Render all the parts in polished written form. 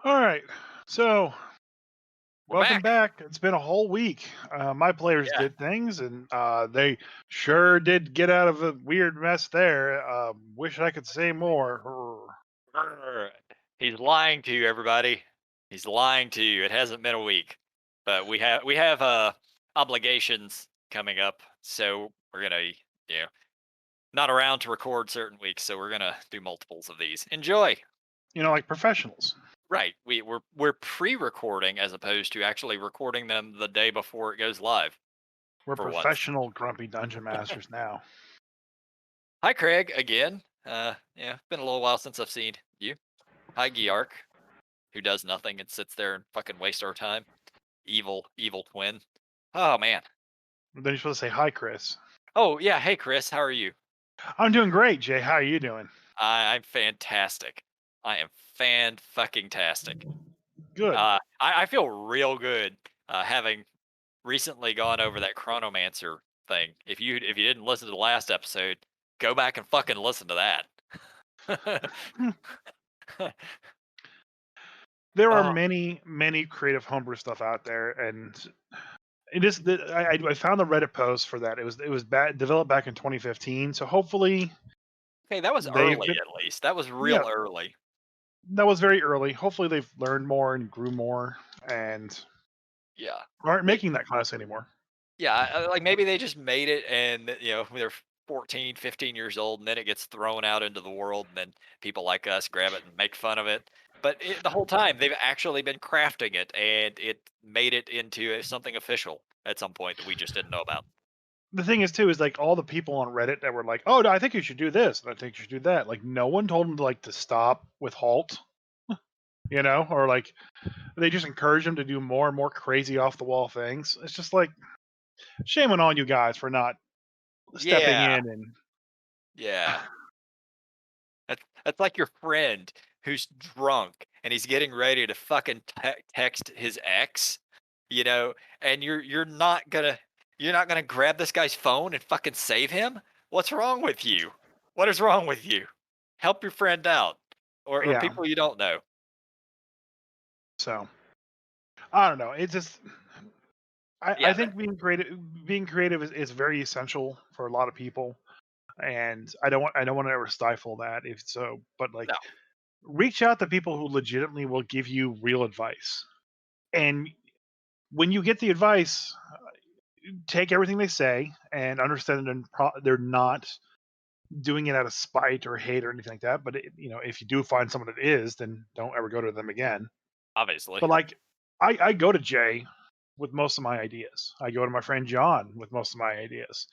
All right. So, We're welcome back. back. It's been a whole week. My players Yeah. did things, and they sure did get out of a weird mess there. Wish I could say more. Brr. He's lying to you, everybody. He's lying to you. It hasn't been a week, but we have obligations coming up, so we're gonna not around to record certain weeks, so we're gonna do multiples of these. Enjoy. Like professionals. Right. We're pre-recording as opposed to actually recording them the day before it goes live We're for once. professional grumpy dungeon masters now. Hi, Craig. Again. Yeah, been a little while since I've seen you. Hi, Geark, who does nothing and sits there and fucking wastes our time. Evil twin. Oh man. Then you're supposed to say hi, Chris. Oh yeah. Hey, Chris. How are you? I'm doing great, Jay. How are you doing? I'm fantastic. I am fan fucking tastic. Good. I feel real good having recently gone over that Chronomancer thing. If you didn't listen to the last episode, go back and fucking listen to that. There are Oh many, many creative homebrew stuff out there, and it is. I found the Reddit post for that. It was developed back in 2015, so hopefully okay, that was they've early been. at least. That was Yeah, real early. that was very early. Hopefully, they've learned more and grew more and Yeah. aren't making that class anymore. Yeah, like maybe they just made it and when they're 14, 15 years old and then it gets thrown out into the world and then people like us grab it and make fun of it. But the whole time they've actually been crafting it and it made it into something official at some point that we just didn't know about. The thing is, too, is like all the people on Reddit that were like, "Oh, no, I think you should do this, and I think you should do that." Like, no one told them to stop with halt, or like they just encourage them to do more and more crazy off the wall things. It's just like shame on all you guys for not stepping Yeah, in and yeah. That's like your friend who's drunk and he's getting ready to fucking text his ex, you know, and you're not gonna grab this guy's phone and fucking save him. What's wrong with you? What is wrong with you? Help your friend out, or yeah. people you don't know. So I don't know. It's just I Yeah, think being creative is very essential for a lot of people, and I don't want to ever stifle that if so. But like, no, reach out to people who legitimately will give you real advice, and when you get the advice, take everything they say and understand that they're not doing it out of spite or hate or anything like that. But if you do find someone that is, then don't ever go to them again. obviously. But like, I go to Jay with most of my ideas. I go to my friend John with most of my ideas.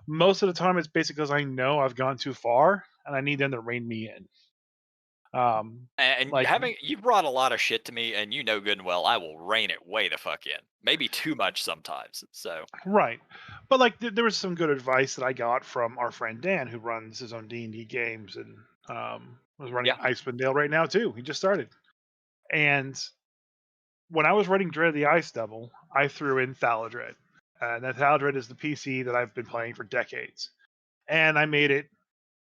Most of the time, it's basically because I know I've gone too far and I need them to rein me in. And Like, you brought a lot of shit to me, and you know good and well I will rein it way the fuck in. Maybe too much sometimes. So right, but like there was some good advice that I got from our friend Dan, who runs his own D&D games and was running yeah, Icewind Dale right now too. He just started, and when I was writing Dread of the Ice Devil, I threw in Thaladred, and that Thaladred is the PC that I've been playing for decades, and I made it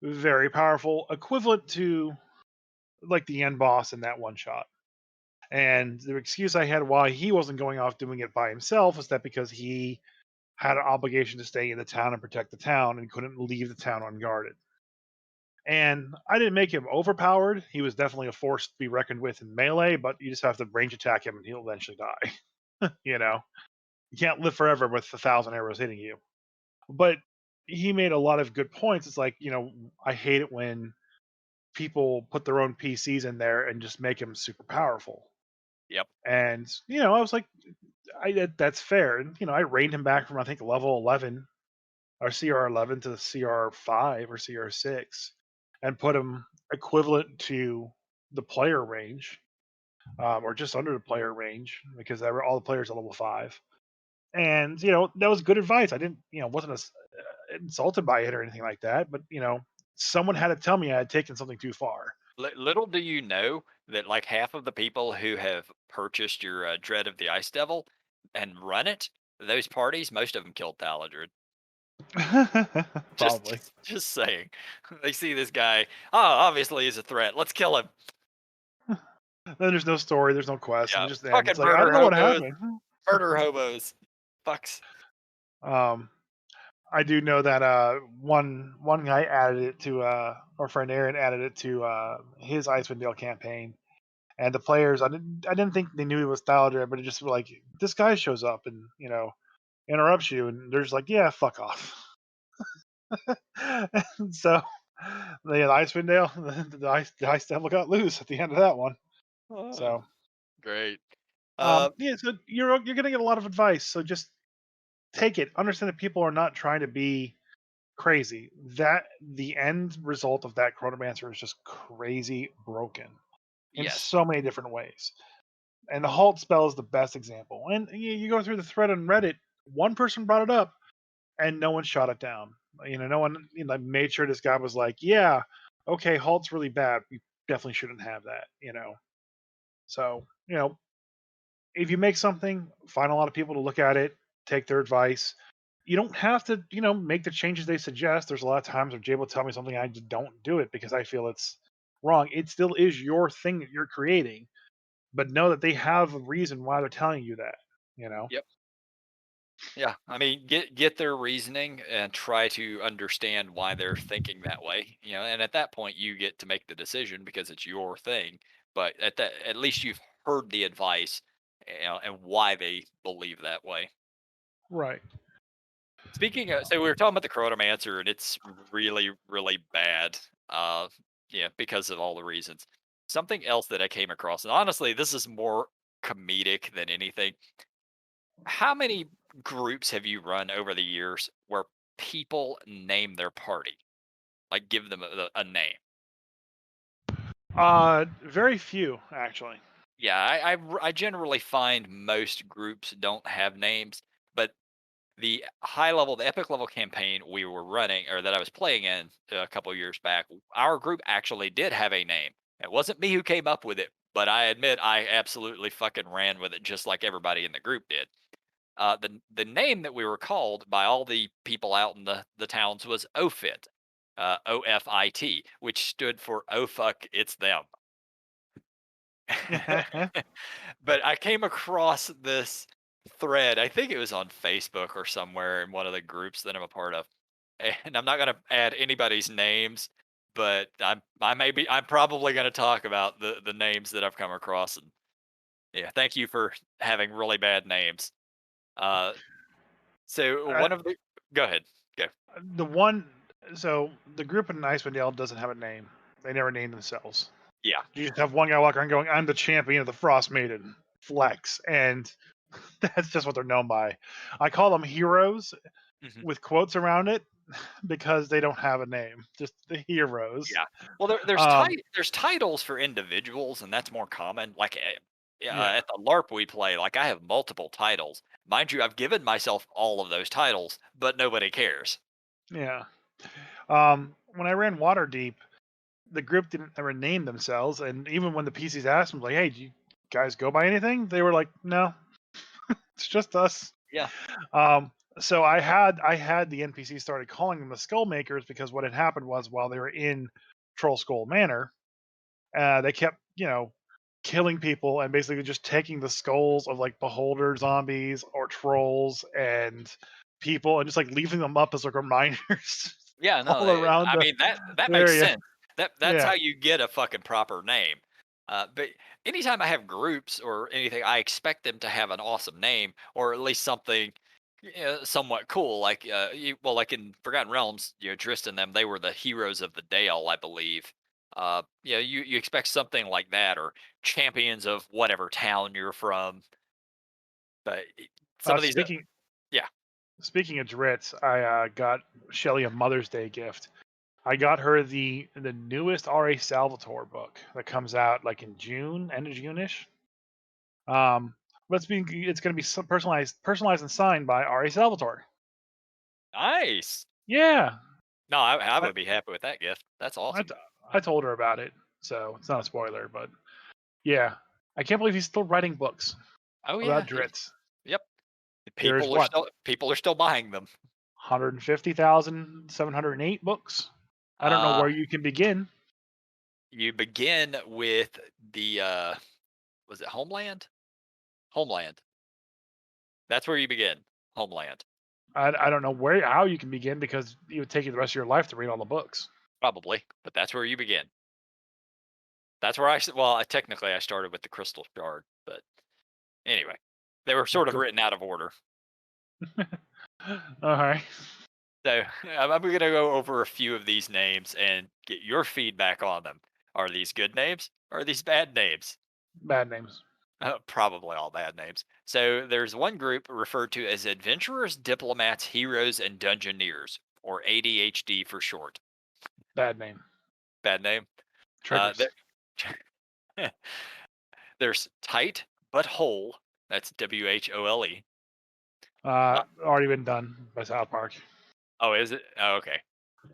very powerful, equivalent to like the end boss in that one shot. And the excuse I had why he wasn't going off doing it by himself was that because he had an obligation to stay in the town and protect the town and couldn't leave the town unguarded. And I didn't make him overpowered. He was definitely a force to be reckoned with in melee, but you just have to range attack him and he'll eventually die. You can't live forever with 1,000 arrows hitting you. But he made a lot of good points. It's like, I hate it when people put their own PCs in there and just make them super powerful. yep. And I was like, that's fair. And I reined him back from I think level 11 or CR 11 to CR 5 or CR 6, and put him equivalent to the player range, or just under the player range because they were all the players at level 5. And that was good advice. I didn't, wasn't insulted by it or anything like that. But someone had to tell me I had taken something too far. Little do you know that like half of the people who have purchased your Dread of the Ice Devil and run it, those parties, most of them killed Taladrid. Just, Probably. just saying. They see this guy. Oh, obviously he's a threat. Let's kill him. Then there's no story, there's no quest, and Yeah, it just ends. It's fucking like I don't murder know what hobos, happened. murder hobos. Fucks. Um, I do know that one guy added it to our friend Aaron added it to his Icewind Dale campaign, and the players I didn't think they knew it was Thaladred, but it just like this guy shows up and interrupts you, and they're just like, yeah, fuck off. And so the Icewind Dale, the Ice Devil got loose at the end of that one. Oh, So great. Uh, yeah, so you're gonna get a lot of advice. So just take it. Understand that people are not trying to be crazy. That the end result of that Chronomancer is just crazy broken in yes. so many different ways. And the halt spell is the best example. And you go through the thread on Reddit, one person brought it up, and no one shot it down. No one made sure this guy was like, yeah, okay, halt's really bad. We definitely shouldn't have that. So if you make something, find a lot of people to look at it, take their advice. You don't have to, make the changes they suggest. There's a lot of times where Jay will tell me something, I just don't do it because I feel it's wrong. It still is your thing that you're creating, but know that they have a reason why they're telling you that. You know. Yep. Yeah. I mean, get their reasoning and try to understand why they're thinking that way. And at that point, you get to make the decision because it's your thing. But at least you've heard the advice, and why they believe that way. Right. Speaking of, so we were talking about the Chronomancer, and it's really, really bad. Uh, yeah, because of all the reasons. Something else that I came across, and honestly, this is more comedic than anything. How many groups have you run over the years where people name their party, like give them a name? Very few actually. Yeah, I generally find most groups don't have names, but the high level, the epic level campaign we were running, or that I was playing in a couple years back, our group actually did have a name. It wasn't me who came up with it, but I admit I absolutely fucking ran with it just like everybody in the group did. The name that we were called by all the people out in the towns was OFIT, OFIT, which stood for "Oh fuck, it's them." But I came across this thread. I think it was on Facebook or somewhere in one of the groups that I'm a part of. And I'm not going to add anybody's names, but I'm probably going to talk about the names that I've come across. And yeah, thank you for having really bad names. Uh, so uh, one of the go ahead, go. the one, so the group in Icewind Dale doesn't have a name. They never name themselves. Yeah. You just have one guy walking around going, "I'm the champion of the Frostmaiden." Flex, and that's just what they're known by. I call them heroes Mhm. with quotes around it because they don't have a name. Just the heroes. Yeah. Well, Um, there's titles for individuals, and that's more common. Like, yeah, yeah, at the LARP we play, like I have multiple titles. Mind you, I've given myself all of those titles, but nobody cares. yeah. When I ran Waterdeep, the group didn't ever name themselves, and even when the PCs asked them, like, "Hey, do you guys go by anything?" They were like, "No, it's just us." Yeah. So I had the NPC started calling them the Skull Makers because what had happened was while they were in Troll Skull Manor, they kept killing people and basically just taking the skulls of like beholder zombies or trolls and people and just like leaving them up as like reminders Yeah, no, all around I the mean that makes area. sense. That's Yeah, how you get a fucking proper name. But anytime I have groups or anything, I expect them to have an awesome name or at least something somewhat cool. Like well, like in Forgotten Realms, Drizzt and them, they were the heroes of the Dale, I believe. You expect something like that, or champions of whatever town you're from. But some of these, speaking yeah, speaking of Dritz, I got Shelly a Mother's Day gift. I got her the newest R.A. Salvatore book that comes out like in June, end of June-ish. Um, but it's going to be personalized and signed by R.A. Salvatore. nice. Yeah, No, I I, would be happy with that gift. That's I, awesome. t- I told her about it, so it's not a spoiler. But yeah, I can't believe he's still writing books Oh about yeah, Dritz. yep. There's what People are still buying them. 150,708 books. I don't know Uh, where you can begin. you begin with the Was it Homeland? Homeland. That's where you begin. Homeland. I don't know how you can begin because it would take you the rest of your life to read all the books. Probably, but that's where you begin. That's where well, technically I started with the Crystal Shard, but anyway, they were sort of Go. written out of order. All right. So I'm going to go over a few of these names and get your feedback on them. Are these good names? Or are these bad names? Bad names. Probably all bad names. So there's one group referred to as adventurers, diplomats, heroes, and dungeoneers, or ADHD for short. Bad name. Bad name. Triggers. There's tight but whole. That's WHOLE. Already been done by South Park. Oh, is it? Oh, okay.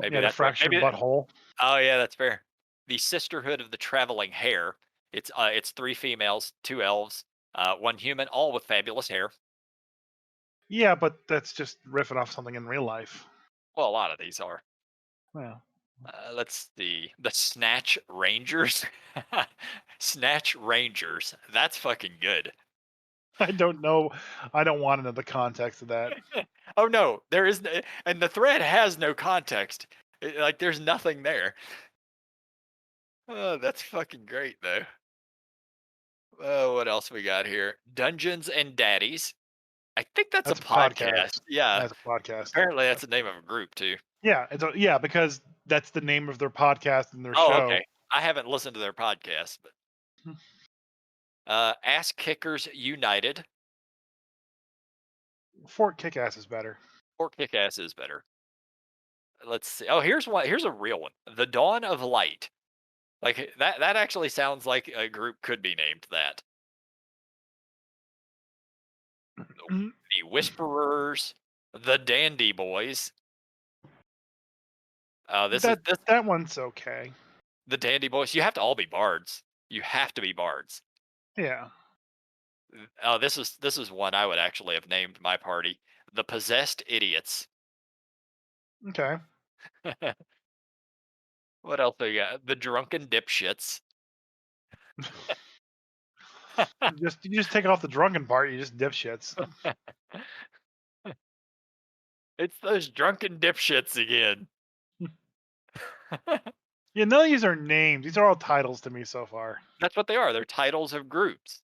Maybe Yeah, the that's what. fractured Maybe. butthole. Oh, yeah, that's fair. The Sisterhood of the Traveling Hare. It's 3 females, 2 elves, 1 human, all with fabulous hair. Yeah, but that's just riffing off something in real life. Well, a lot of these are. Well, Let's see. The Snatch Rangers. Snatch Rangers. That's fucking good. I don't know. I don't want to know the context of that. Oh no, there is, and the thread has no context. Like there's nothing there. Oh, that's fucking great though. Oh, what else we got here? Dungeons and Daddies. I think that's a That's a podcast. podcast. Yeah. That's a podcast. Apparently that's the name of a group too. Yeah, yeah, because that's the name of their podcast and their Oh, show. okay. I haven't listened to their podcast, but Ass Kickers United Fort Kickass is better. or Kick Ass is better. Let's see. Oh, here's one. Here's a real one. The Dawn of Light. Like that actually sounds like a group could be named that. Mm, The Whisperers, the Dandy Boys. This is That this that one's okay. the Dandy Boys. You have to all be bards. You have to be bards. Yeah. Oh, this is one I would actually have named my party. The Possessed Idiots. Okay. What else we got? The Drunken Dipshits. You just take off the drunken part. You just dipshits. It's those drunken dipshits again. Yeah, none of these are names. These are all titles to me so far. That's what they are. They're titles of groups.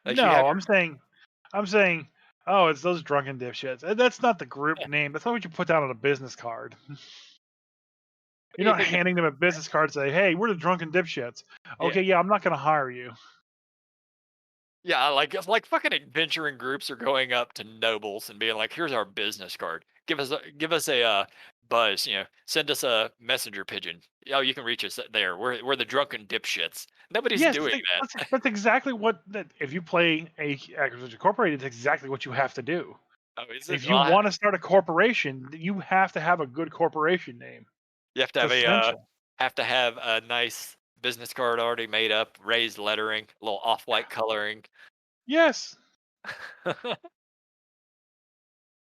Like you have No, your I'm saying, oh, it's those drunken dipshits. That's not the group name. That's not what you put down on a business card. what do You're you not think? handing them a business card and say, "Hey, we're the drunken dipshits." Yeah, Okay, yeah, I'm not gonna hire you. yeah, like fucking adventuring groups are going up to nobles and being like, "Here's our business card. Give us a buzz. Send us a messenger pigeon. Oh, you can reach us there. We're the drunken dipshits. Nobody's Yes, doing that's, that. that's exactly what. If you play a Acquisition Incorporated, it's exactly what you have to do. Oh, is it? If you Well, want to start a corporation, you have to have a good corporation name. you have to It's essential. have a nice business card already made up, raised lettering, a little off-white coloring. Yes.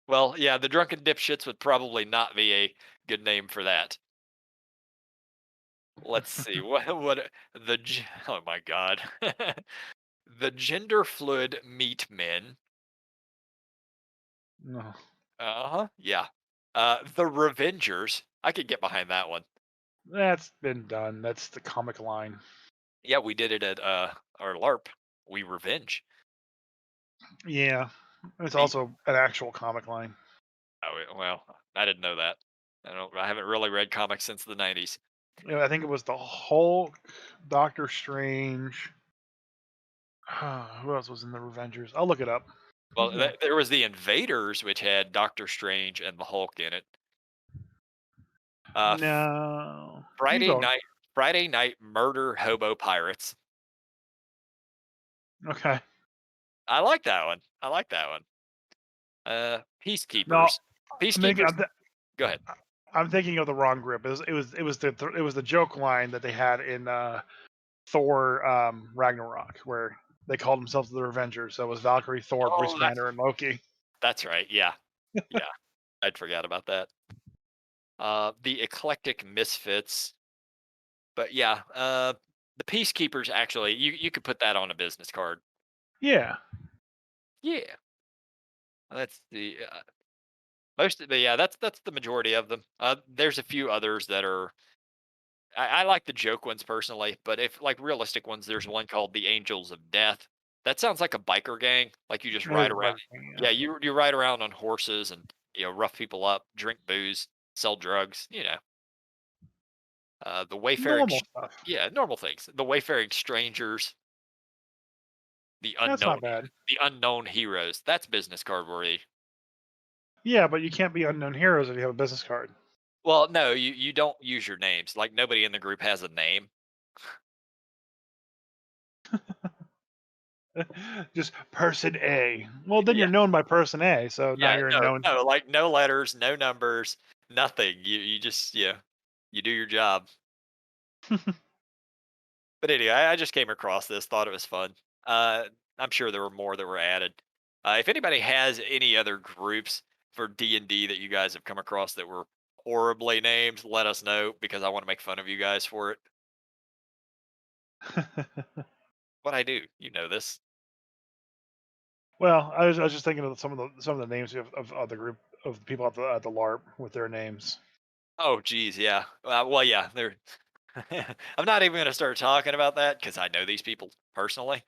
Well, yeah, the drunken dipshits would probably not be a good name for that. Let's see. Oh my god. The gender fluid meat men. No. Uh-huh. Yeah. The Revengers. I could get behind that one. That's been done. That's the comic line. Yeah, we did it at our LARP. We revenge. Yeah. It's The also an actual comic line. well, I didn't know that. I haven't really read comics since the 90s. Yeah, I think it was the Hulk, Doctor Strange. Who else was in the Revengers? I'll look it up. Well, there was the Invaders, which had Doctor Strange and the Hulk in it. Uh, No. Keep Friday going. night, Friday night murder hobo pirates. Okay. I like that one. I like that one. No, Peacekeepers. I'm thinking. Peacekeepers. Go ahead. I'm thinking of the wrong group. It was the joke line that they had in Thor Ragnarok, where they called themselves the Revengers. So it was Valkyrie, Thor, Bruce Oh, Banner, and Loki. that's right. Yeah, yeah. I'd forgot about that. The eclectic misfits. But yeah. The peacekeepers actually, you could put that on a business card. Yeah. Yeah, that's the but yeah, that's the majority of them. There's a few others that are. I like the joke ones personally, but if like realistic ones, there's one called the Angels of Death. That sounds like a biker gang. Like you just It is ride a around. Burger King, yeah. Yeah, you ride around on horses and rough people up, drink booze, sell drugs. The wayfaring. Normal stuff. Yeah, normal things. The wayfaring strangers, the That's unknown, not bad. the unknown heroes. That's business card worthy. Yeah, but you can't be unknown heroes if you have a business card. Well, no, you don't use your names. Like nobody in the group has a name. Just person A. Well, then you're Yeah, known by person A, so now yeah, you're no, known. no, like no letters, no numbers, nothing. You just you do your job. But anyway, I just came across this, thought it was fun. I'm sure there were more that were added. If anybody has any other groups for D&D that you guys have come across that were horribly named, let us know because I want to make fun of you guys for it. What I do, you know this. Well, I was just thinking of some of the names of the group of the people at the LARP with their names. Oh, geez, yeah. Well, yeah. They're. I'm not even going to start talking about that because I know these people personally.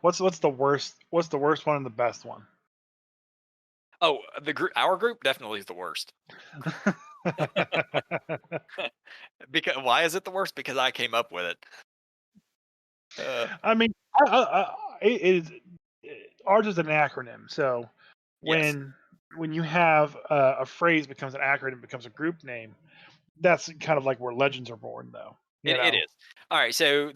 What's the worst? What's the worst one and the best one? Oh, the group, our group, definitely is the worst. Because why is it the worst? Because I came up with it. Uh, I mean, it is ours is an acronym. So yes. when you have a phrase becomes an acronym, becomes a group name, that's kind of like where legends are born, though. You It know. is. All right, so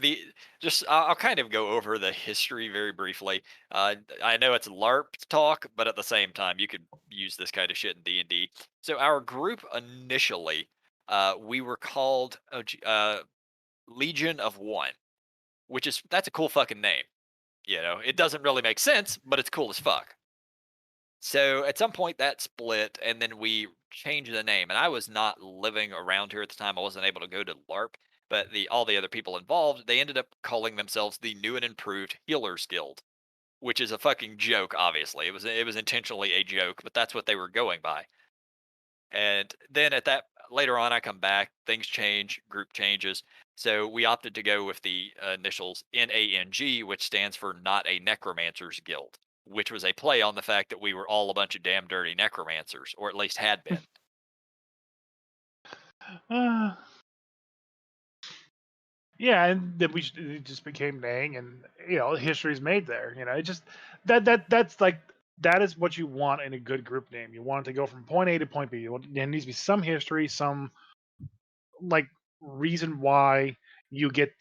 I'll kind of go over the history very briefly. I know it's LARP talk, but at the same time, you could use this kind of shit in D&D. So our group initially, we were called Legion of One, which is that's a cool fucking name. It doesn't really make sense, but it's cool as fuck. So at some point that split, and then we changed the name. And I was not living around here at the time. I wasn't able to go to LARP, but the all the other people involved, they ended up calling themselves the New and Improved Healers Guild, which is a fucking joke. Obviously, it was intentionally a joke, but that's what they were going by. And then at that later on, I come back, things change, group changes. So we opted to go with the initials NANG, which stands for Not a Necromancer's Guild, which was a play on the fact that we were all a bunch of damn dirty necromancers, or at least had been. Uh, yeah, and then it just became Nang, and history's made there. It just that's like that is what you want in a good group name. You want it to go from point A to point B. There needs to be some history, some like reason why you get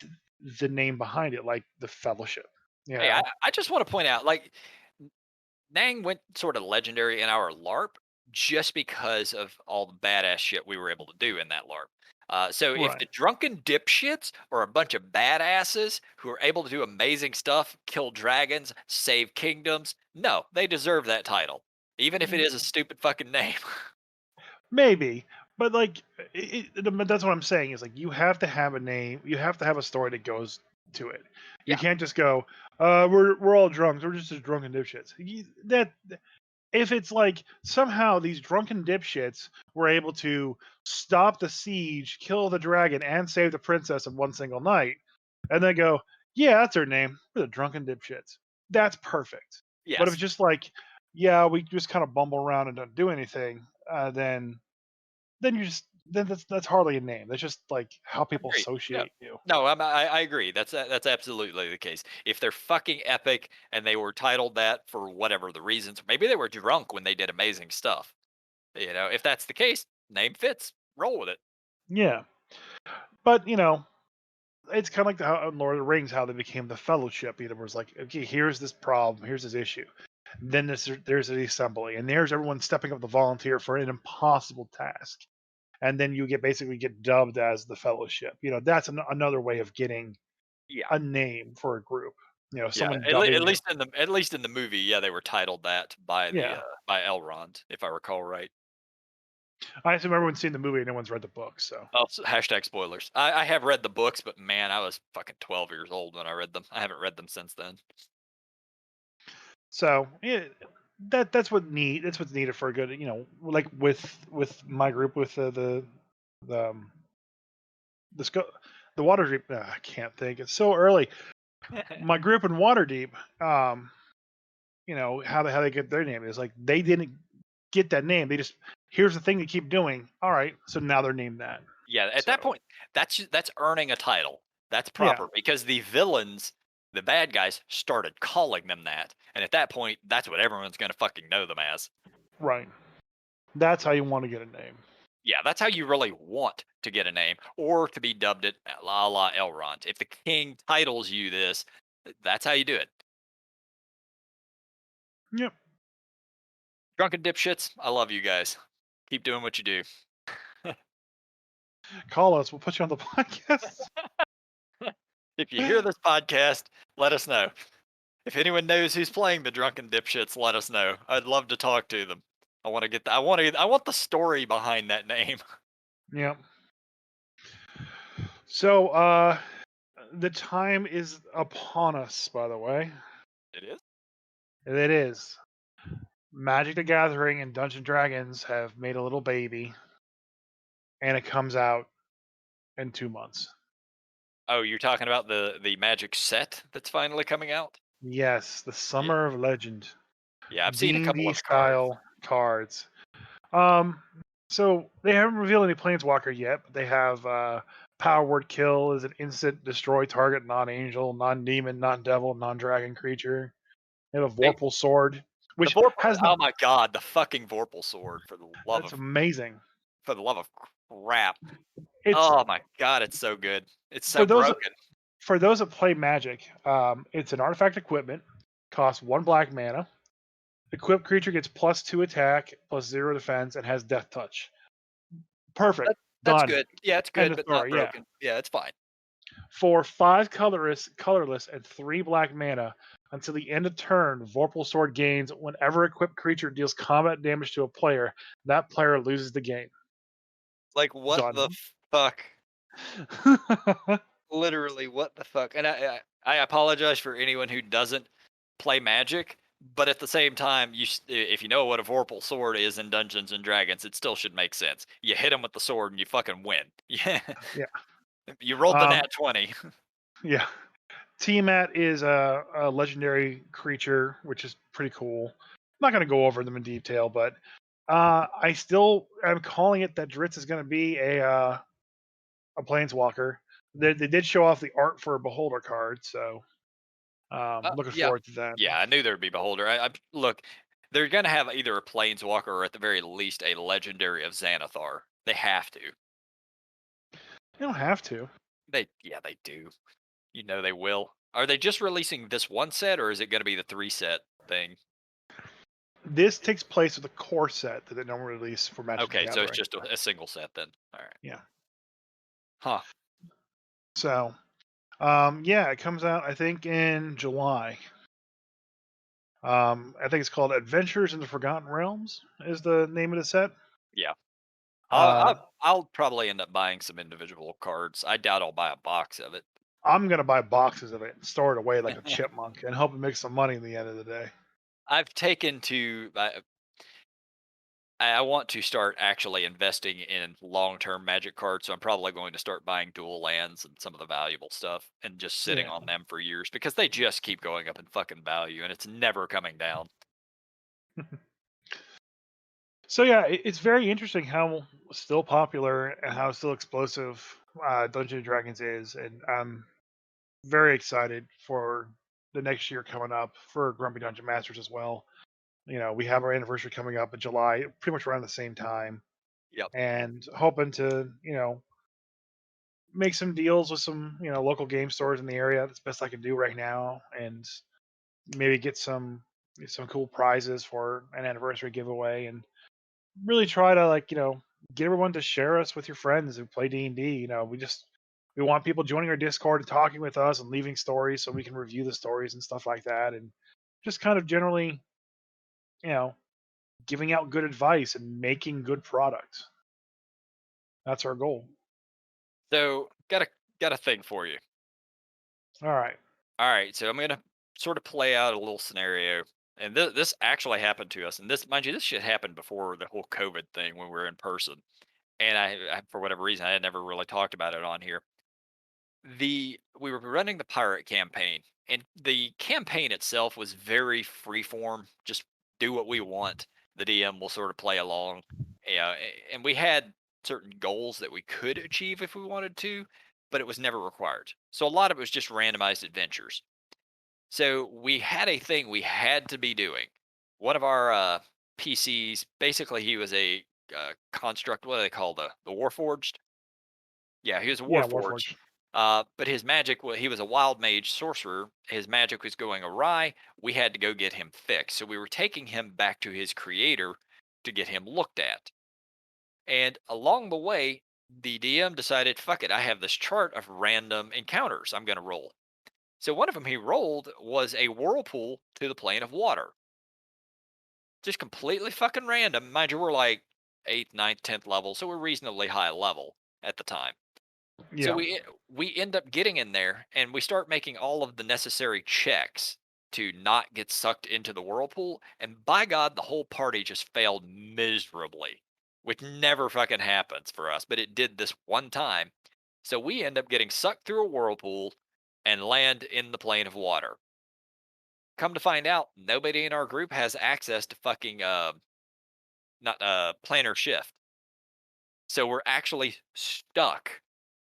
the name behind it, like the Fellowship. You Hey, I, know, I just want to point out, like, Nang went sort of legendary in our LARP just because of all the badass shit we were able to do in that LARP. So if right? the drunken dipshits are a bunch of badasses who are able to do amazing stuff, kill dragons, save kingdoms, no, they deserve that title, even if it is a stupid fucking name. Maybe, but like but that's what I'm saying is like you have to have a name, you have to have a story that goes to it. You Yeah, can't just go, we're all drunks, we're just as drunken dipshits. That if it's like somehow these drunken dipshits were able to stop the siege, kill the dragon, and save the princess in one single night, and then go, yeah, that's our name. We're the drunken dipshits. That's perfect. But if it's yes, just like, yeah, we just kind of bumble around and don't do anything, then you just then that's hardly a name. That's just like how people agreed. No, associate you. no, I agree. That's absolutely the case. If they're fucking epic and they were titled that for whatever the reasons, maybe they were drunk when they did amazing stuff. If that's the case, name fits. Roll with it. Yeah, but it's kind of like how in Lord of the Rings, how they became the Fellowship. It was like, okay, here's this problem, here's this issue. Then there's the assembly, and there's everyone stepping up to volunteer for an impossible task. And then you basically get dubbed as the Fellowship. That's another way of getting Yeah. a name for a group. Yeah, Someone at dubbing you. least in the movie, yeah, they were titled that by the Yeah. by Elrond, if I recall right. I just remember when seeing the movie and no one's read the book, so. Oh, hashtag spoilers. I have read the books, but man, I was fucking 12 years old when I read them. I haven't read them since then. So yeah, that's what's needed for a good, like with my group with the the sco- the water deep. I can't think. It's so early. My group in Waterdeep, how they get their name is like they didn't get that name. They just here's the thing to keep doing. All right, so now they're named that. Yeah, at that So point, that's earning a title. That's yeah, proper because the villains, the bad guys, started calling them that, and at that point, that's what everyone's gonna fucking know them as. right. That's how you want to get a name. Yeah, that's how you really want to get a name, or to be dubbed it la la Elrond. If the king titles you this, that's how you do it. Yep. Drunken dipshits, I love you guys. Keep doing what you do. Call us. We'll put you on the podcast. If you hear this podcast, let us know. If anyone knows who's playing the drunken dipshits, let us know. I'd love to talk to them. I want to get. I want the story behind that name. Yep. So the time is upon us, by the way. It is. It is. Magic the Gathering and Dungeon Dragons have made a little baby, and it comes out in 2 months. Oh, you're talking about the magic set that's finally coming out? Yes, the Yeah. Summer of Legend. Yeah, I've seen a couple D&D of the cards. style cards. Um, so they haven't revealed any Planeswalker yet, but they have Power Word Kill is an instant destroy target non-angel, non-demon, non-devil, non-dragon creature. They have a They Vorpal Sword, the which Vorpal. has the Oh my god, the fucking Vorpal sword that's amazing. for the love of crap. It's Oh my god, it's so good. It's so for those broken. for those that play Magic. It's an artifact equipment, costs 1 black mana. Equipped creature gets +2 attack, +0 defense, and has Death Touch. Perfect. That, that's Done. good. Yeah, it's End good, of but not story. Yeah. broken. Yeah, it's fine. For 5 colorless and 3 black mana, until the end of turn, Vorpal Sword gains whenever equipped creature deals combat damage to a player, that player loses the game. Like what the Done. fuck? Literally, what the fuck? And I apologize for anyone who doesn't play Magic, but at the same time, if you know what a Vorpal sword is in Dungeons and Dragons, it still should make sense. You hit him with the sword and you fucking win. Yeah, Yeah. you rolled the Um, nat 20. yeah. Tiamat is a legendary creature, which is pretty cool. I'm not going to go over them in detail, but I still am calling it that Dritz is going to be a planeswalker. They did show off the art for a Beholder card, so looking Yeah, forward to that. yeah, I knew there would be Beholder. I look, they're gonna have either a Planeswalker or at the very least a Legendary of Xanathar. They have to. You don't have to. Yeah, they do. You know they will. Are they just releasing this one set, or is it going to be the 3 set thing? This takes place with a core set that they don't release for Magic the Okay, so it's Gathering. just a single set then. All right. Yeah. Huh. So, yeah, it comes out I think in July. I think it's called Adventures in the Forgotten Realms is the name of the set. Yeah. Uh, I'll probably end up buying some individual cards. I doubt I'll buy a box of it. I'm gonna buy boxes of it and store it away like a chipmunk and hope it makes some money in the end of the day. I've taken to. I want to start actually investing in long-term Magic cards, so I'm probably going to start buying dual lands and some of the valuable stuff, and just sitting Yeah. on them for years because they just keep going up in fucking value, and it's never coming down. So yeah, it's very interesting how still popular and how still explosive Dungeons and Dragons is, and I'm very excited for the next year coming up for Grumpy Dungeon Masters as well. We have our anniversary coming up in July, pretty much around the same time, Yep. and hoping to, make some deals with some, local game stores in the area. That's the best I can do right now, and maybe get some cool prizes for an anniversary giveaway, and really try to get everyone to share us with your friends who play D&D. We want people joining our Discord and talking with us and leaving stories so we can review the stories and stuff like that, and just kind of generally, you know, giving out good advice and making good products. That's our goal. So got a thing for you. All right. All right, so I'm gonna sort of play out a little scenario, and this actually happened to us. And this, mind you, this shit happened before the whole COVID thing when we were in person. And I for whatever reason, I had never really talked about it on here. We were running the pirate campaign, and the campaign itself was very freeform. Just do what we want. The DM will sort of play along. Yeah, and we had certain goals that we could achieve if we wanted to, but it was never required. So a lot of it was just randomized adventures. So we had a thing we had to be doing. One of our PCs, basically, he was a construct. What do they call the Warforged? Yeah, he was a Yeah, Warforged. Warforged. But his magic, he was a wild mage sorcerer. His magic was going awry. We had to go get him fixed. So we were taking him back to his creator to get him looked at. And along the way, the DM decided, fuck it, I have this chart of random encounters I'm going to roll. So one of them he rolled was a whirlpool to the plane of water. Just completely fucking random. Mind you, we're like 8th, ninth, 10th level, so we're reasonably high level at the time. So Yeah. we end up getting in there and we start making all of the necessary checks to not get sucked into the whirlpool. And by God, the whole party just failed miserably, which never fucking happens for us, but it did this one time. So we end up getting sucked through a whirlpool and land in the plane of water. Come to find out, nobody in our group has access to fucking not planar shift. So we're actually stuck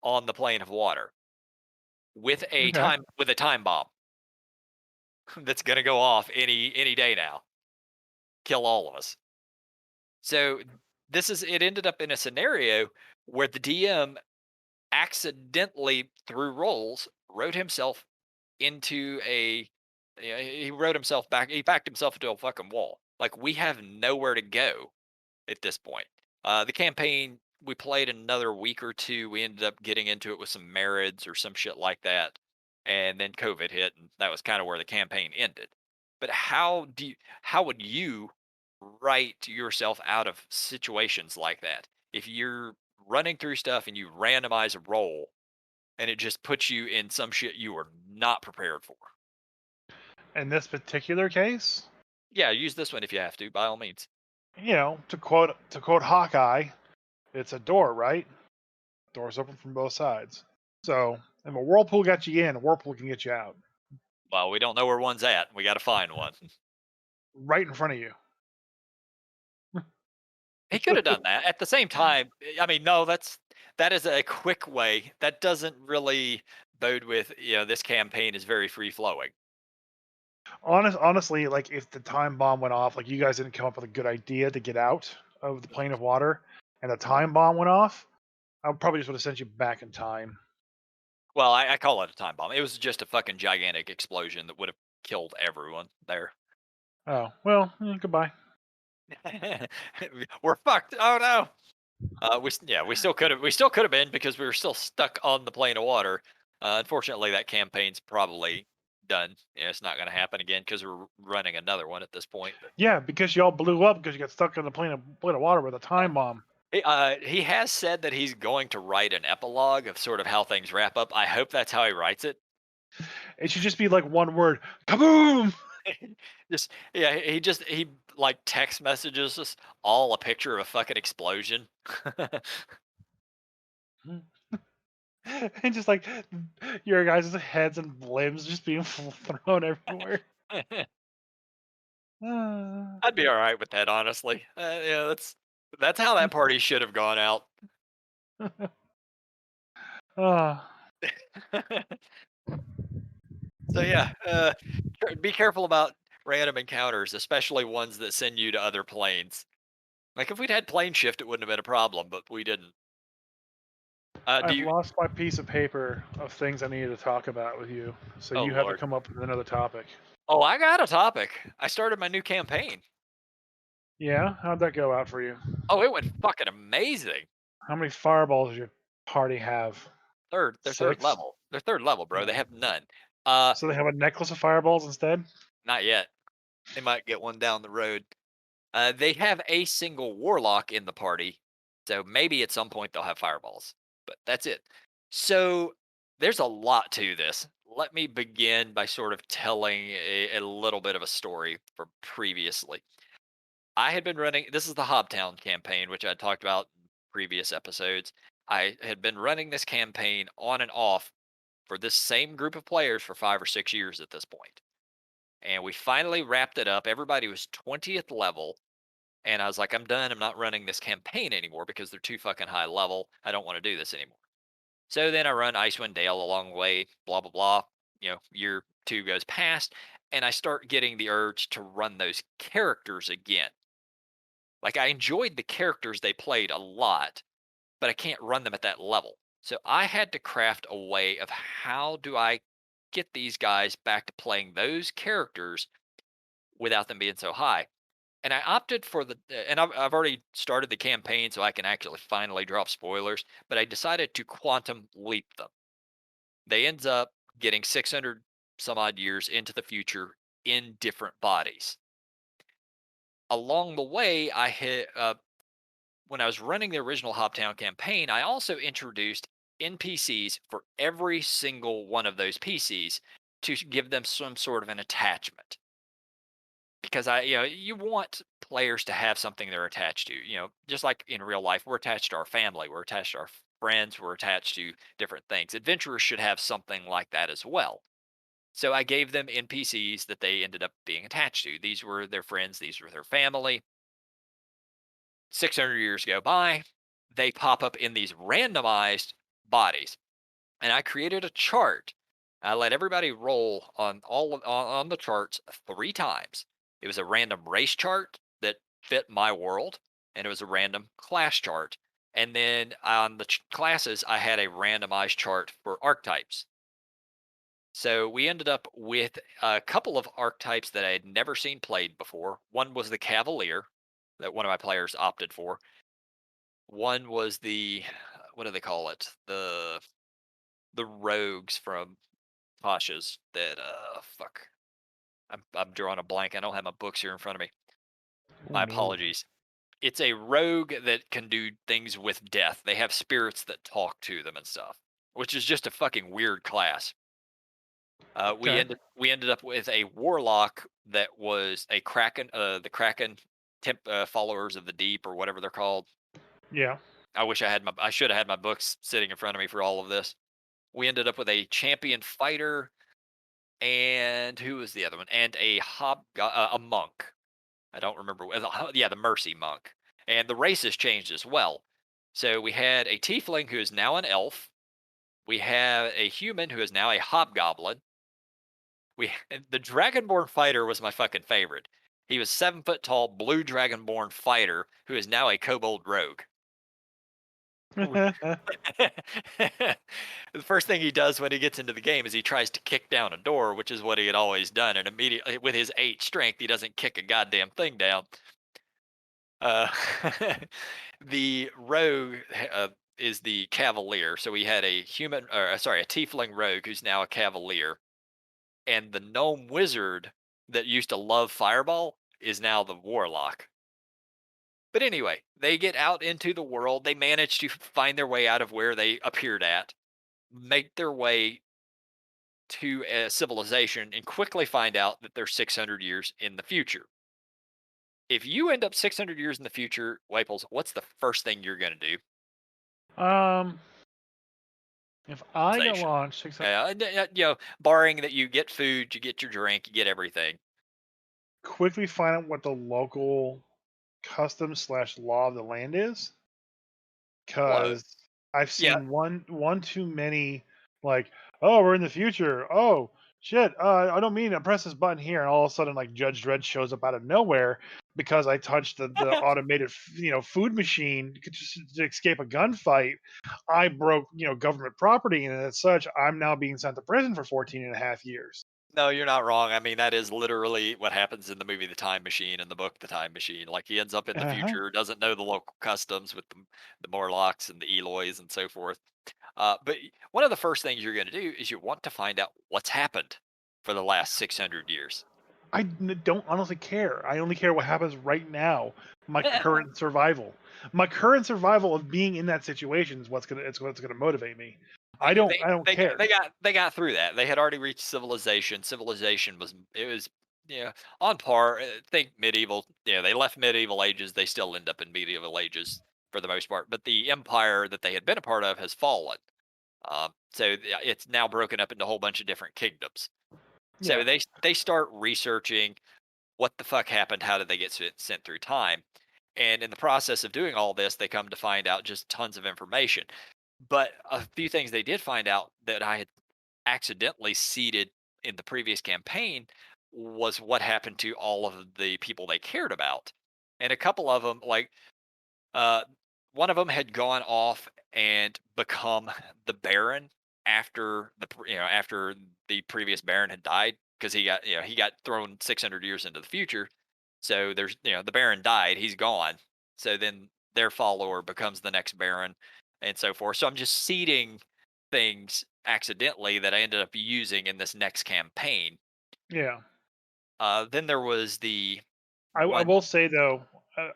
on the plane of water Okay. with a time bomb that's going to go off any day now, kill all of us. So it ended up in a scenario where the DM accidentally through rolls wrote himself into a yeah, he wrote himself back he backed himself into a fucking wall. Like we have nowhere to go at this point. The campaign, we played another week or two. We ended up getting into it with some Marids or some shit like that, and then COVID hit, and that was kind of where the campaign ended. But how would you write yourself out of situations like that if you're running through stuff and you randomize a roll and it just puts you in some shit you were not prepared for? In this particular case, Yeah, use this one if you have to, by all means. to quote Hawkeye, it's a door, right? Doors open from both sides. So if a whirlpool got you in, a whirlpool can get you out. Well, we don't know where one's at. We got to find one. Right in front of you. He could have done that. At the same time, I mean, no, that is a quick way. That doesn't really bode with, this campaign is very free flowing. Honestly, like if the time bomb went off, like you guys didn't come up with a good idea to get out of the plane of water, and the time bomb went off, I probably just would have sent you back in time. Well, I call it a time bomb. It was just a fucking gigantic explosion that would have killed everyone there. Oh well, goodbye. We're fucked. Oh no. We still could have been because we were still stuck on the plane of water. Unfortunately, that campaign's probably done. It's not going to happen again because we're running another one at this point. But Yeah, because y'all blew up because you got stuck on the plane of water with a time bomb. he has said that he's going to write an epilogue of sort of how things wrap up. I hope that's how he writes it. It should just be like one word, kaboom. Just yeah, he like text messages us all a picture of a fucking explosion. And just like your guys' heads and limbs just being thrown everywhere. Ah. I'd be all right with that, honestly. Yeah, that's how that party should have gone out. Ah. So yeah, be careful about random encounters, especially ones that send you to other planes. Like if we'd had plane shift, it wouldn't have been a problem, but we didn't. Do I've you? lost my piece of paper of things I needed to talk about with you, so Oh you have to Lord. come up with another topic. Oh, I got a topic. I started my new campaign. Yeah, how'd that go out for you? Oh, it went fucking amazing. How many fireballs does your party have? They're third 6? level. They're third level, bro. They Oh. have none. Uh, So they have a necklace of fireballs instead? Not yet. They might get one down the road. They have a single warlock in the party, So maybe at some point they'll have fireballs, but that's it. So there's a lot to this. Let me begin by sort of telling a little bit of a story from previously. I had been running, this is the Hobtown campaign, which I talked about in previous episodes. I had been running this campaign on and off for this same group of players for 5 or 6 years at this point. And we finally wrapped it up. Everybody was 20th level. And I was like, I'm done. I'm not running this campaign anymore because they're too fucking high level. I don't want to do this anymore. So then I run Icewind Dale along the way, blah, blah, blah. Year two goes past, and I start getting the urge to run those characters again. Like, I enjoyed the characters they played a lot, but I can't run them at that level. So I had to craft a way of how do I get these guys back to playing those characters without them being so high. And I opted for and I've already started the campaign, so I can actually finally drop spoilers. But I decided to quantum leap them. They ends up getting 600 some odd years into the future in different bodies. Along the way, I hit when I was running the original Hobtown campaign. I also introduced NPCs for every single one of those PCs to give them some sort of an attachment, because you want players to have something they're attached to. Just like in real life, we're attached to our family, we're attached to our friends, we're attached to different things. Adventurers should have something like that as well. So I gave them NPCs that they ended up being attached to. These were their friends, these were their family. 600 years go by, they pop up in these randomized bodies, and I created a chart. I let everybody roll on on the charts 3 times. It was a random race chart that fit my world, and it was a random class chart. And then on the classes, I had a randomized chart for archetypes. So we ended up with a couple of archetypes that I had never seen played before. One was the Cavalier that one of my players opted for. One was the, what do they call it? The rogues from Tasha's that fuck. I'm drawing a blank. I don't have my books here in front of me. Oh My no. apologies. It's a rogue that can do things with death. They have spirits that talk to them and stuff, which is just a fucking weird class. We Okay. ended up with a warlock that was a kraken, the kraken followers of the deep, or whatever they're called. Yeah. I should have had my books sitting in front of me for all of this. We ended up with a champion fighter, and who was the other one? And a monk. I don't remember. Yeah, the mercy monk. And the races changed as well. So we had a tiefling who is now an elf. We have a human who is now a hobgoblin. And the dragonborn fighter was my fucking favorite. He was 7 foot tall, blue dragonborn fighter who is now a kobold rogue. The first thing he does when he gets into the game is he tries to kick down a door, which is what he had always done. And immediately, with his 8 strength, he doesn't kick a goddamn thing down. Uh, the rogue is the cavalier. So we had a a tiefling rogue who's now a cavalier, and the gnome wizard that used to love fireball is now the warlock. But anyway, they get out into the world. They manage to find their way out of where they appeared at, make their way to a civilization, and quickly find out that they're 600 years in the future. If you end up 600 years in the future, Waples, what's the first thing you're going to do? um, if I got Civilization. launched 600, Barring that you get food, you get your drink, you get everything. quickly find out what the local custom slash law of the land is, Hello. because I've Yeah. seen one too many, like, oh, we're in the future. Oh shit, I don't mean to press this button here, and all of a sudden, like, Judge Dredd shows up out of nowhere because I touched the automated food machine just to escape a gunfight. I broke government property, and as such, I'm now being sent to prison for 14 and a half years. No, you're not wrong. I mean, that is literally what happens in the movie The Time Machine and the book The Time Machine. Like, he ends up in the Uh huh. future, doesn't know the local customs with the Morlocks and the Eloys and so forth. One of the first things you're going to do is you want to find out what's happened for the last 600 years. don't honestly care. I only care what happens right now. My current survival. My current survival of being in that situation is what's gonna motivate me. I don't care. They got through that. They had already reached civilization. Civilization was it was on par. Think medieval. They left medieval ages. They still end up in medieval ages for the most part. But the empire that they had been a part of has fallen. So it's now broken up into a whole bunch of different kingdoms. So Yeah, they start researching what the fuck happened. How did they get sent through time? And in the process of doing all this, they come to find out just tons of information. But a few things they did find out that I had accidentally seeded in the previous campaign was what happened to all of the people they cared about. And a couple of them, like uh, one of them had gone off and become the Baron after after the previous Baron had died because he got thrown 600 years into the future. So there's the Baron died, he's gone. So then their follower becomes the next Baron and so forth. So I'm just seeding things accidentally that I ended up using in this next campaign. yeah. Then there was the I one. will say though,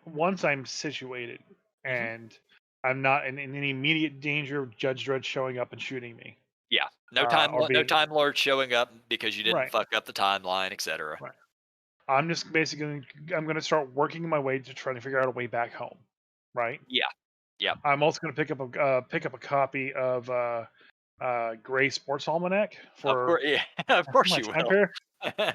once I'm situated Mhm. and I'm not in any immediate danger of Judge Dredd showing up and shooting me, Yeah, or no being time lord showing up because you didn't right, fuck up the timeline, etc. right. I'm just basically I'm gonna start working my way to trying to figure out a way back home, right? Yeah, yeah, I'm also gonna pick up a copy of Gray Sports Almanac of for course, yeah, of course my you time will. period,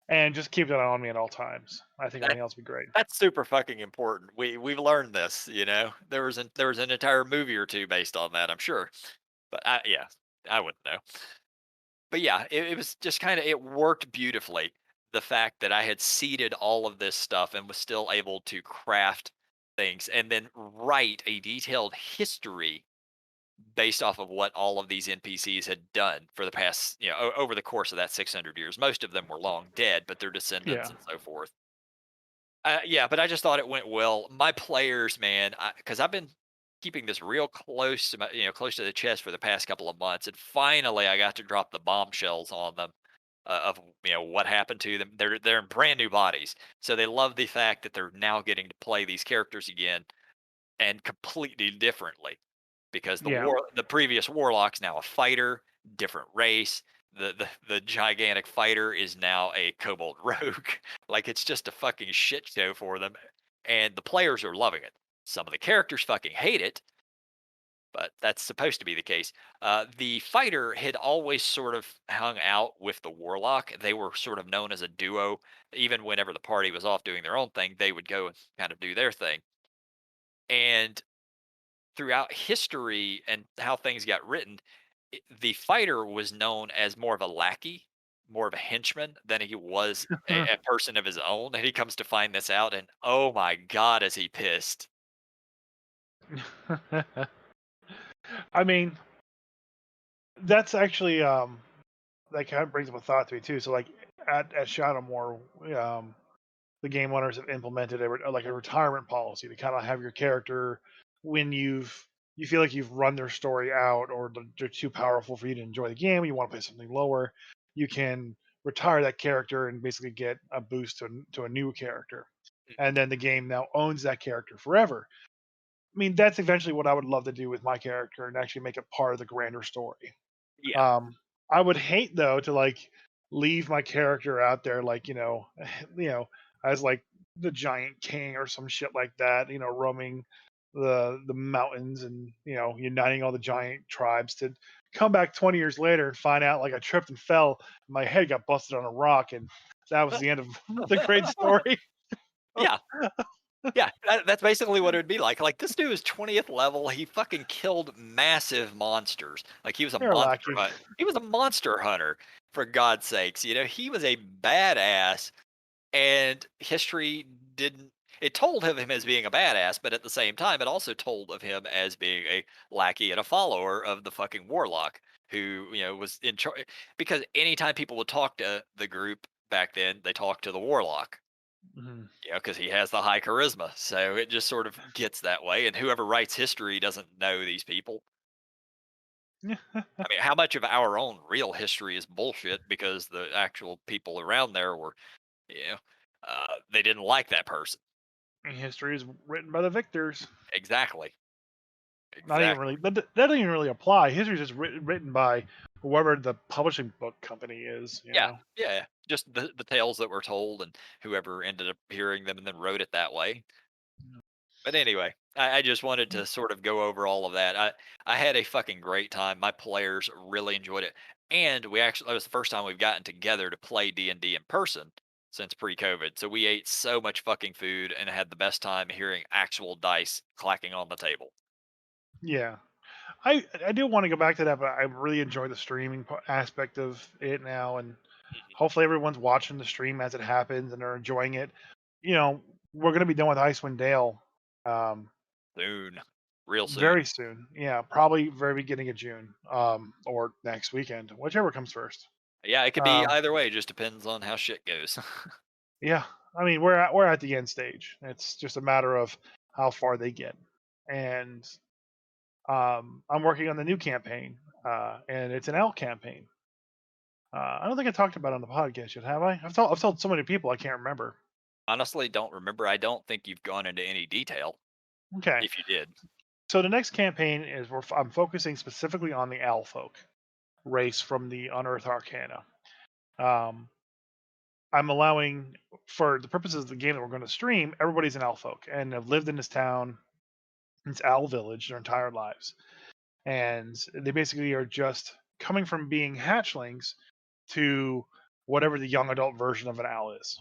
and just keep that on me at all times. I think that everything else would be great. that's super fucking important. We've learned this. There was an entire movie or two based on that. I'm sure, but yeah, I wouldn't know. But yeah, it was just kind of it worked beautifully. The fact that I had seeded all of this stuff and was still able to craft things and then write a detailed history based off of what all of these NPCs had done for the past, over the course of that 600 years. Most of them were long dead, but their descendants Yeah, and so forth. Yeah, but I just thought it went well. My players, man, because I've been keeping this real close to close to the chest for the past couple of months, and finally I got to drop the bombshells on them of what happened to them. They're in brand new bodies, so they love the fact that they're now getting to play these characters again and completely differently because yeah, the previous warlock's now a fighter, different race. The gigantic fighter is now a kobold rogue. Like it's just a fucking shit show for them, and the players are loving it. Some of the characters fucking hate it, but that's supposed to be the case. The fighter had always sort of hung out with the warlock. They were sort of known as a duo. Even whenever the party was off doing their own thing, they would go and kind of do their thing. And throughout history and how things got written, the fighter was known as more of a lackey, more of a henchman than he was a person of his own. And he comes to find this out, and oh my god, is he pissed? I mean, that's actually that kind of brings up a thought to me too. So like at Shadowmoor, the game owners have implemented like a retirement policy to kind of have your character when you feel like you've run their story out or they're too powerful for you to enjoy the game. You want to play something lower, you can retire that character and basically get a boost to a new character, Mm. and then the game now owns that character forever. I mean, that's eventually what I would love to do with my character and actually make it part of the grander story. Yeah. Um, I would hate though to like leave my character out there like, you know, as like the giant king or some shit like that, roaming the mountains and, uniting all the giant tribes to come back 20 years later and find out like I tripped and fell, and my head got busted on a rock and that was the end of the great story. Yeah. Yeah, that's basically what it would be like. Like this dude is 20th level. He fucking killed massive monsters. Like You're lucky. he was a monster hunter, for God's sakes. He was a badass, and history didn't. It told of him as being a badass, but at the same time, it also told of him as being a lackey and a follower of the fucking warlock, who was in charge. Because anytime people would talk to the group back then, they talked to the warlock. Mhm. Because he has the high charisma, so it just sort of gets that way, and whoever writes history doesn't know these people. I mean, how much of our own real history is bullshit because the actual people around there were, you know, they didn't like that person. History is written by the victors. Exactly. Not even really. Exactly. That doesn't even really apply. History is just written by whoever the publishing book company is. You Yeah. know. Yeah. Yeah. Just the tales that were told and whoever ended up hearing them and then wrote it that way. But anyway, I just wanted to sort of go over all of that. I had a fucking great time. My players really enjoyed it, and we actually that was the first time we've gotten together to play D&D in person since pre-COVID. So we ate so much fucking food and had the best time hearing actual dice clacking on the table. Yeah. I do want to go back to that, but I really enjoy the streaming aspect of it now, and Mhm. hopefully everyone's watching the stream as it happens and are enjoying it. You know, we're gonna be done with Icewind Dale um, Soon, real soon. very soon. Yeah, probably very beginning of June, or next weekend, whichever comes first. Yeah, it could be Um, either way. Just depends on how shit goes. yeah, I mean we're at the end stage. It's just a matter of how far they get, and I'm working on the new campaign, and it's an L campaign. I don't think I talked about it on the podcast yet, have I? I've told so many people I can't remember. Honestly, don't remember. I don't think you've gone into any detail. Okay, If you did, so the next campaign is I'm focusing specifically on the Owl folk race from the Unearthed Arcana. Um, I'm allowing, for the purposes of the game that we're going to stream, everybody's an Owl folk and have lived in this town, it's Owl Village, their entire lives, and they basically are just coming from being hatchlings to whatever the young adult version of an owl is.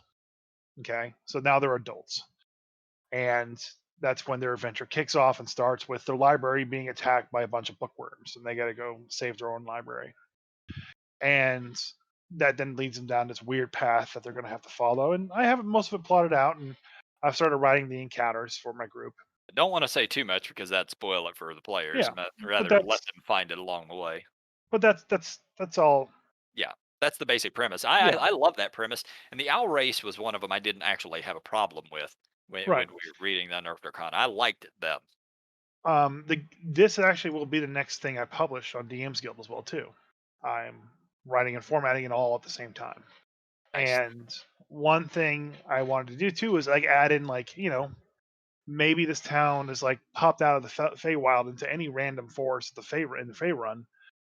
Okay, so now they're adults, and that's when their adventure kicks off and starts with their library being attacked by a bunch of bookworms, and they got to go save their own library. And that then leads them down this weird path that they're going to have to follow. And I have most of it plotted out, and I've started writing the encounters for my group. I don't want to say too much because that'd spoil it for the players. Yeah, But but rather let that's them find it along the way. that's all. Yeah, that's the basic premise. I Yeah, I love that premise, and the owl race was one of them I didn't actually have a problem with right. when we were reading the Unearthed Arcana. I liked them. This actually will be the next thing I publish on DM's Guild as well too. I'm writing and formatting it all at the same time. Nice. And one thing I wanted to do too is like add in, like, maybe this town is like popped out of the Feywild into any random forest in the Fey run.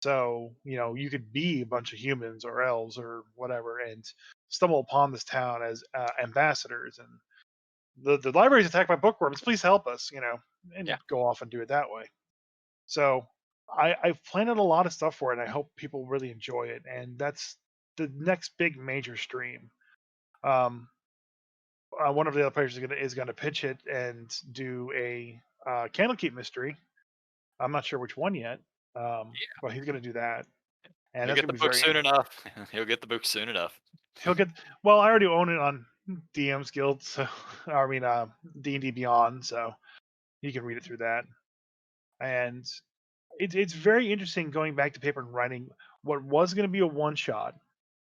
So you could be a bunch of humans or elves or whatever and stumble upon this town as ambassadors, and the library is attacked by bookworms. Please help us, and Yeah. go off and do it that way. So I've planned out a lot of stuff for it, and I hope people really enjoy it. And that's the next big major stream. Um, one of the other players is gonna pitch it and do a Candlekeep mystery. I'm not sure which one yet, but he's gonna do that, and He'll that's get gonna the be book very. soon enough. He'll get the book soon enough. He'll get. Well, I already own it on DM's Guild, so I mean D&D Beyond, so he can read it through that. And it's very interesting going back to paper and writing what was going to be a one shot,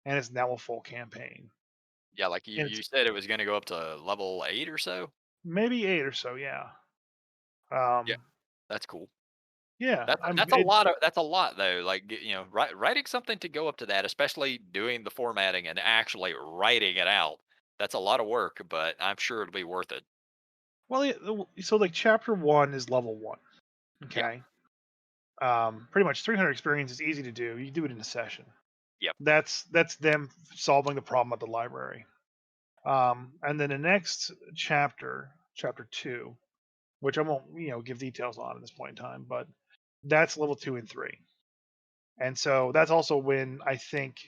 and it's now a full campaign. Yeah, like you And it's you said, it was going to go up to level 8 or so. maybe 8 or so, yeah. Yeah, Um, that's cool. yeah, That's a lot of that's a lot though. Like writing something to go up to that, especially doing the formatting and actually writing it out. That's a lot of work, but I'm sure it'll be worth it. well, so like chapter 1 is level 1, Yeah. okay? Pretty much 300 experience is easy to do. You do it in a session. Yep. That's them solving the problem at the library. And then the next chapter, chapter 2, which I won't, give details on at this point in time, but that's level 2 and 3. And so that's also when I think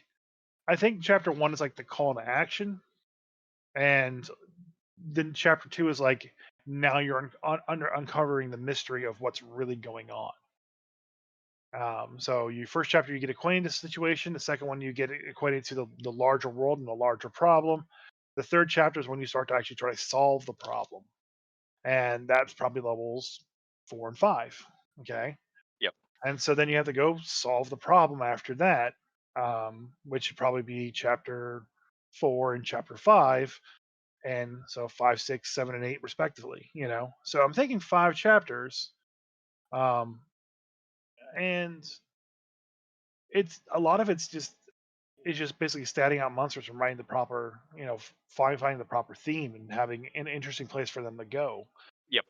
chapter 1 is like the call to action, and then chapter 2 is like now you're under uncovering the mystery of what's really going on. So you first chapter you get acquainted to the situation. The second one you get acquainted to the larger world and the larger problem. The third chapter is when you start to actually try to solve the problem, and that's probably levels 4 and 5. Okay, Yep. and so then you have to go solve the problem after that, which would probably be chapter 4 and chapter 5, and so 5, 6, 7, and 8 respectively. So I'm thinking 5 chapters, um, and it's a lot of it's just basically statting out monsters and writing the proper, finding the proper theme and having an interesting place for them to go. Yep.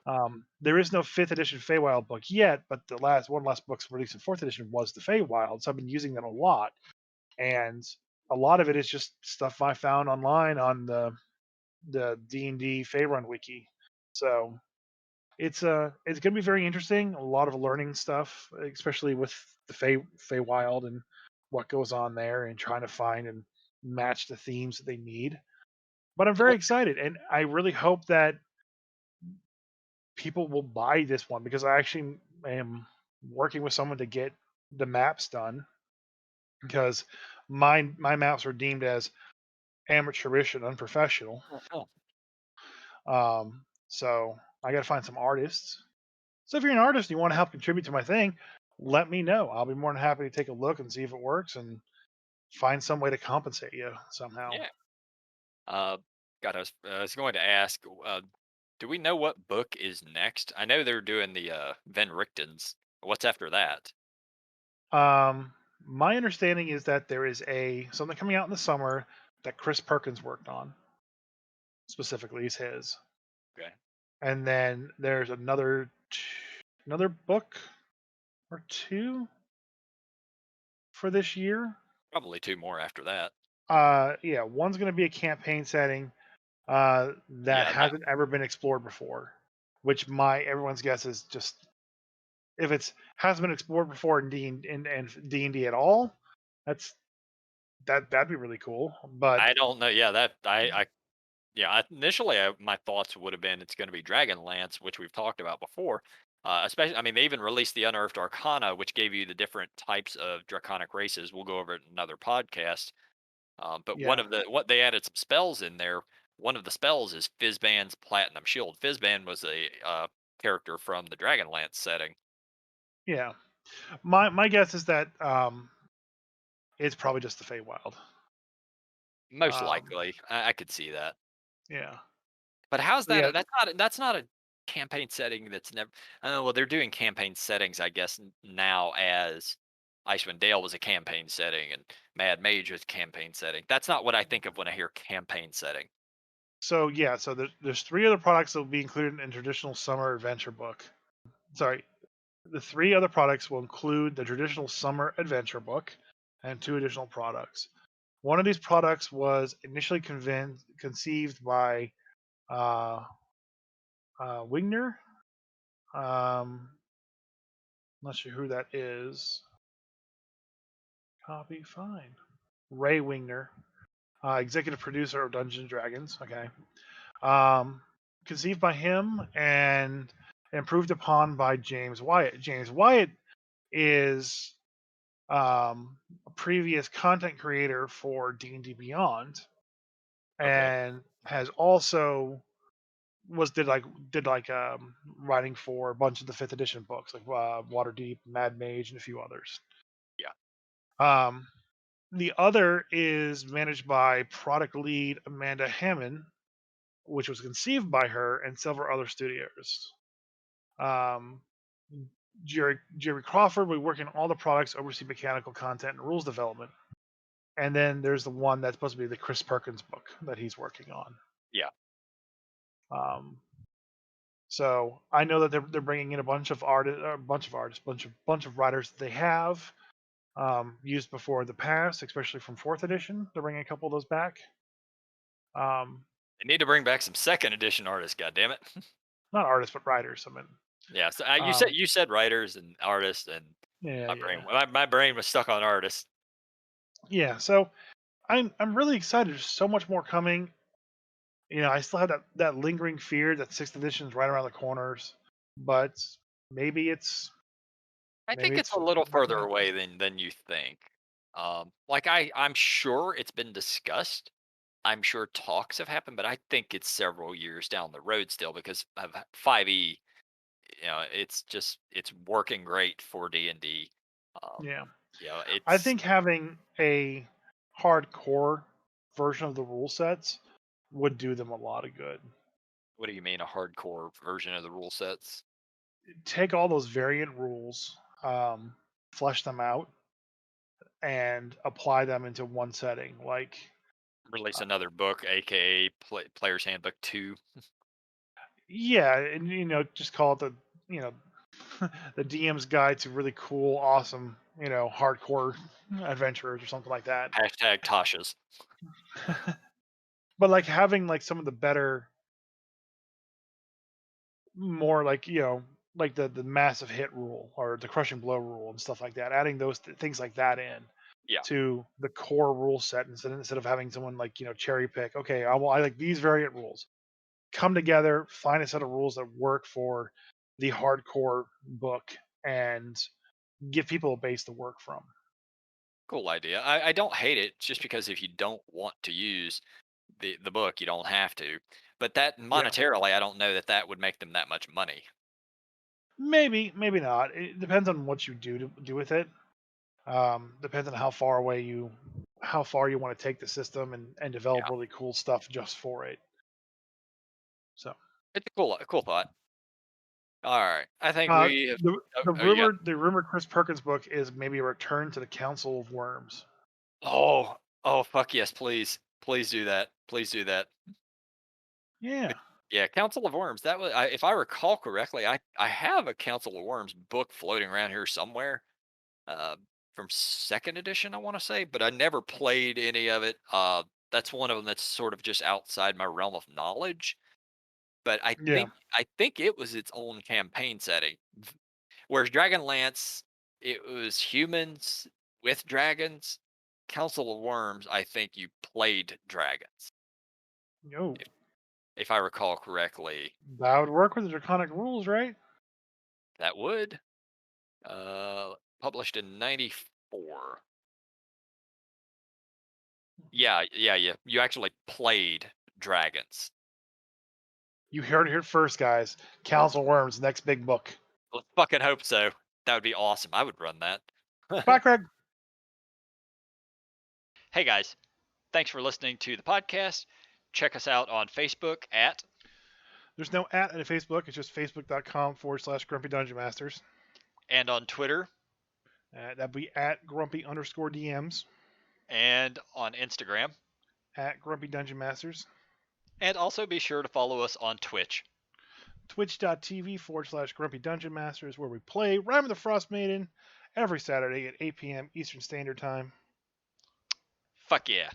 There is no fifth edition Feywild book yet, but the last book's released in fourth edition was the Feywild, so I've been using them a lot, and a lot of it is just stuff I found online on the D&D Feyrun wiki. So it's gonna be very interesting. A lot of learning stuff, especially with the Feywild and what goes on there, and trying to find and match the themes that they need. But I'm So very excited, and I really hope that people will buy this one because I actually am working with someone to get the maps done because my maps were deemed as amateurish and unprofessional. So I got to find some artists. So if you're an artist and you want to help contribute to my thing, let me know. I'll be more than happy to take a look and see if it works and find some way to compensate you somehow. yeah. Uh, God, I was going to ask, do we know what book is next? I know they're doing the Van Richtens. What's after that? My understanding is that there is a something coming out in the summer that Chris Perkins worked on specifically is his, Okay. and then there's another book or two for this year. Probably two more after that. Yeah, one's going to be a campaign setting that Yeah, that hasn't ever been explored before, which my everyone's guess is just if it's hasn't been explored before in D&D at all, that's that'd be really cool. But I don't know. Yeah, yeah. Initially, my thoughts would have been it's going to be Dragonlance, which we've talked about before. Especially, I mean, they even released the Unearthed Arcana, which gave you the different types of draconic races. We'll go over it in another podcast. But one yeah, of the what they added some spells in there. One of the spells is Fizban's Platinum Shield. Fizban was a character from the Dragonlance setting. yeah. My guess is that it's probably just the Feywild. Most Um, likely, I could see that. yeah, But how's but yeah. that? That's not a campaign setting. That's never. Oh well, they're doing campaign settings, I guess, now as Icewind Dale was a campaign setting and Mad Mage was a campaign setting. That's not what I think of when I hear campaign setting. So yeah, so there's three other products that will be included in traditional summer adventure book. Sorry, the three other products will include the traditional summer adventure book and two additional products. One of these products was initially conceived by uh, Wigner. Not sure who that is. Copy, fine. Ray Wigner, executive producer of Dungeons and Dragons. Okay. Um, Conceived by him and improved upon by James Wyatt. James Wyatt is a previous content creator for D&D Beyond, Okay. and has also was did like writing for a bunch of the fifth edition books like Waterdeep, Mad Mage, and a few others. Yeah. Um, the other is managed by product lead Amanda Hammond, which was conceived by her and several other studios. Um, Jerry Crawford will work on all the products, oversee mechanical content and rules development. And then there's the one that's supposed to be the Chris Perkins book that he's working on. Yeah. Um, so I know that they're bringing in a bunch of artists, bunch of writers that they have used before in the past, especially from fourth edition. They're bringing a couple of those back. Um, They need to bring back some second edition artists. God damn it. Not artists, but writers. I mean, Yeah. So um, you said writers and artists, and yeah, yeah, my brain was stuck on artists. yeah. So I'm really excited. There's so much more coming. I still have that lingering fear that sixth edition is right around the corners, but maybe it's I maybe think it's it's a little not further gonna happen. away than you think. Like I'm sure it's been discussed. I'm sure talks have happened, but I think it's several years down the road still because of 5e. It's working great for D&D. Um, Yeah, I it's think having a hardcore version of the rule sets would do them a lot of good. what do you mean a hardcore version of the rule sets? Take all those variant rules, flesh them out, and apply them into one setting. Like, Release another book, aka Player's Handbook 2. yeah, and just call it you know, the DM's guide to really cool, awesome, hardcore adventurers or something like that. Hashtag Tasha's. But like having like some of the better, more like the massive hit rule or the crushing blow rule and stuff like that, adding those things like that in Yeah. to the core rule set instead of having someone like cherry pick. Okay, I like these variant rules. Come together, find a set of rules that work for the hardcore book, and give people a base to work from. Cool idea. I don't hate it just because if you don't want to use the book, you don't have to. But that Yeah, monetarily, I don't know that that would make them that much money. maybe not. It depends on what you do with it. Depends on how far you want to take the system and develop Yeah. really cool stuff just for it. So It's a cool thought. All right. I think uh, we have. the Oh, the oh, you got. rumored Chris Perkins book is maybe a return to the Council of Worms. Oh, oh, fuck yes, please. Please do that. Please do that. Yeah, Yeah, Council of Worms. That was, if I recall correctly, I have a Council of Worms book floating around here somewhere, uh, from second edition, I want to say, but I never played any of it. That's one of them that's sort of just outside my realm of knowledge. But yeah. I think it was its own campaign setting. Whereas Dragonlance, it was humans with dragons. Council of Worms, I think you played dragons, Oh, if I recall correctly. that would work with the draconic rules, right? That would. Uh, Published in '94. Yeah, yeah, yeah. You actually played dragons. You heard it here first, guys. Council of Worms, next big book. Let's fucking hope so. That would be awesome. I would run that. Bye, Craig. Hey guys, thanks for listening to the podcast. Check us out on Facebook at There's no at in Facebook. It's just facebook.com/Grumpy Dungeon Masters. and on Twitter That'd be at Grumpy_DMs, and on Instagram. at Grumpy Dungeon Masters, And also be sure to follow us on Twitch. twitch.tv/Grumpy Dungeon Masters, where we play Rime of the Frostmaiden every Saturday at 8 p.m. Eastern Standard Time. Fuck yeah.